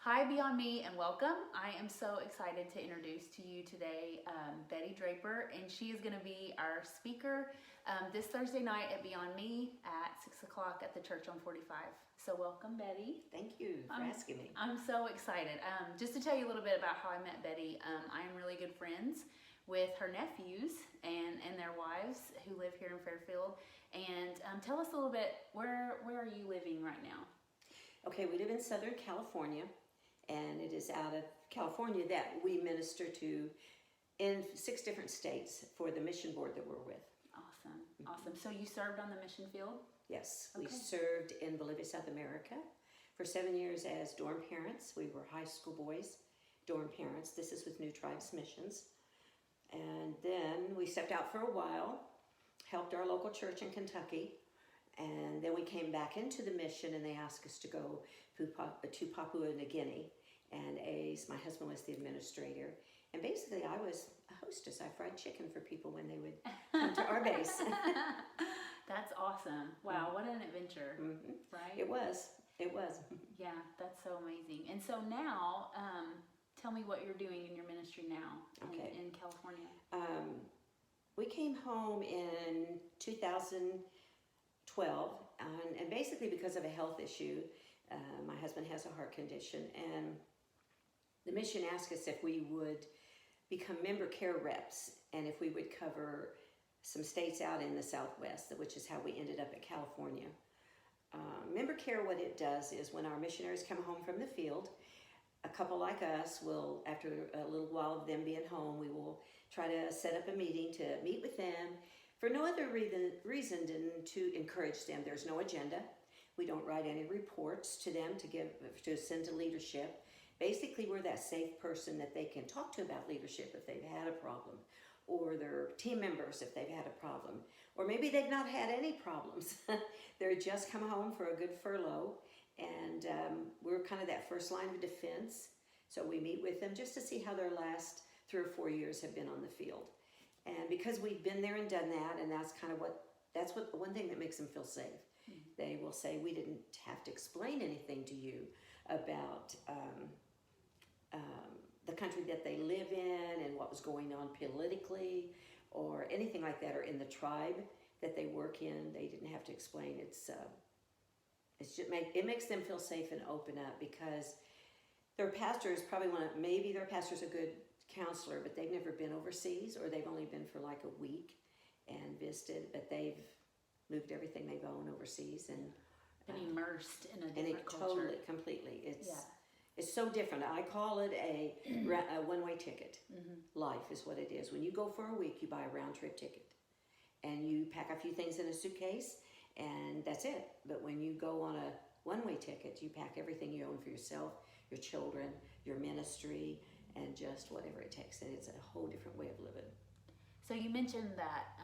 Hi, Beyond Me, and welcome. I am so excited to introduce to you today Betty Draper, and she is going to be our speaker this Thursday night at Beyond Me at 6 o'clock at the church on 45. So, welcome, Betty. Thank you for asking me. I'm so excited. Just to tell you a little bit about how I met Betty, I am really good friends with her nephews and their wives who live here in Fairfield. And tell us a little bit, where are you living right now? Okay, we live in Southern California, and it is out of California that we minister to in 6 different states for the mission board that we're with. Awesome, awesome. So you served on the mission field? Yes, Okay. we served in Bolivia, South America for 7 years as dorm parents. We were high school boys, dorm parents. This is with New Tribes Missions. And then we stepped out for a while, helped our local church in Kentucky, and then we came back into the mission, and they asked us to go to Papua New Guinea. And my husband was the administrator. And basically, I was a hostess. I fried chicken for people when they would come to our base. That's awesome. Wow, what an adventure, right? It was. Yeah, that's so amazing. And so now, tell me what you're doing in your ministry now in California. We came home in 2012, and basically because of a health issue. My husband has a heart condition, and the mission asked us if we would become member care reps and if we would cover some states out in the Southwest, which is how we ended up at California. Member care, what it does is when our missionaries come home from the field, a couple like us will, after a little while of them being home, we will try to set up a meeting to meet with them for no other reason than to encourage them. There's no agenda. We don't write any reports to them to send to leadership. Basically, we're that safe person that they can talk to about leadership if they've had a problem, or their team members if they've had a problem, or maybe they've not had any problems. They're just come home for a good furlough, and we're kind of that first line of defense. So we meet with them just to see how their last 3 or 4 years have been on the field. And because we've been there and done that, and that's one thing that makes them feel safe. They will say, we didn't have to explain anything to you about the country that they live in and what was going on politically or anything like that, or in the tribe that they work in. They didn't have to explain. It makes them feel safe and open up, because their pastor is probably maybe their pastor's a good counselor, but they've never been overseas, or they've only been for like a week and visited, but they've moved everything they've owned overseas and been immersed in a different culture. Totally, completely. It's so different. I call it a one-way ticket. Life is what it is. When you go for a week, you buy a round-trip ticket, and you pack a few things in a suitcase, and that's it. But when you go on a one-way ticket, you pack everything you own for yourself, your children, your ministry, and just whatever it takes. And it's a whole different way of living. So you mentioned that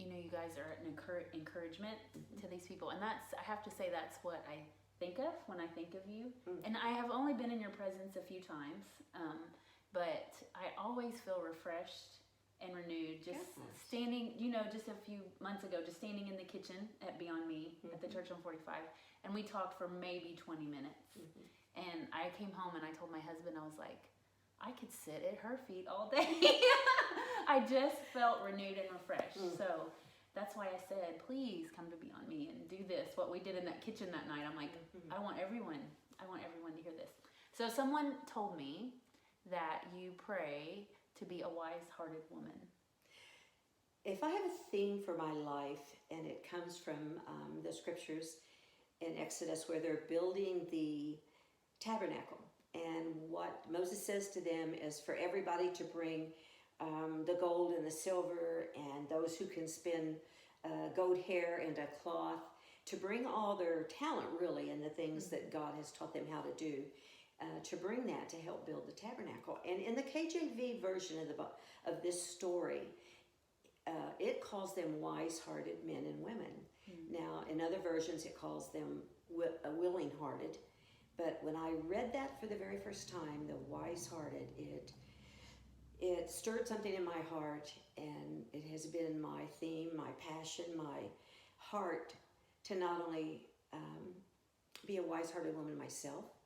you guys are an encouragement to these people, and I have to say that's what I think of when I think of you. And I have only been in your presence a few times, but I always feel refreshed and renewed just standing, just a few months ago, just standing in the kitchen at Beyond Me at the church on 45, and we talked for maybe 20 minutes. And I came home and I told my husband, I was like, I could sit at her feet all day. I just felt renewed and refreshed. So that's why I said, please come to Beyond Me and do this. What we did in that kitchen that night, I'm like, I want everyone to hear this. So someone told me that you pray to be a wise-hearted woman. If I have a theme for my life, and it comes from the scriptures in Exodus where they're building the tabernacle, and what Moses says to them is for everybody to bring the gold and the silver, and those who can spin goat hair and a cloth, to bring all their talent really and the things that God has taught them how to do, to bring that to help build the tabernacle. And in the KJV version of this story, it calls them wise-hearted men and women. Now, in other versions, it calls them willing-hearted. But when I read that for the very first time, the wise-hearted, it stirred something in my heart, and it has been my theme, my passion, my heart to not only be a wise-hearted woman myself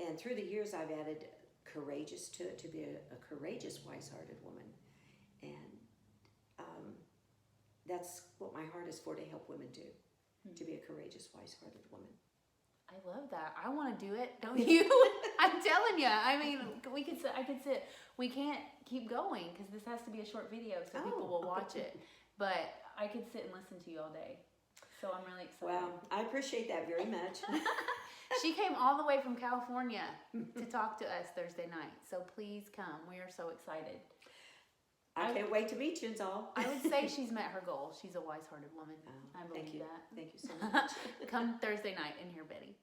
And through the years, I've added courageous to it, to be a courageous, wise-hearted woman. And that's what my heart is for, to help women do, to be a courageous, wise-hearted woman. I love that. I want to do it. Don't you? I'm telling you. I mean, we could sit. I could sit. We can't keep going because this has to be a short video, so people will watch it. But I could sit and listen to you all day. So I'm really excited. Wow, I appreciate that very much. She came all the way from California to talk to us Thursday night. So please come. We are so excited. I can't wait to meet you all. I would say she's met her goal. She's a wise-hearted woman. I believe Thank you. that. Thank you so much. Come Thursday night and hear Betty.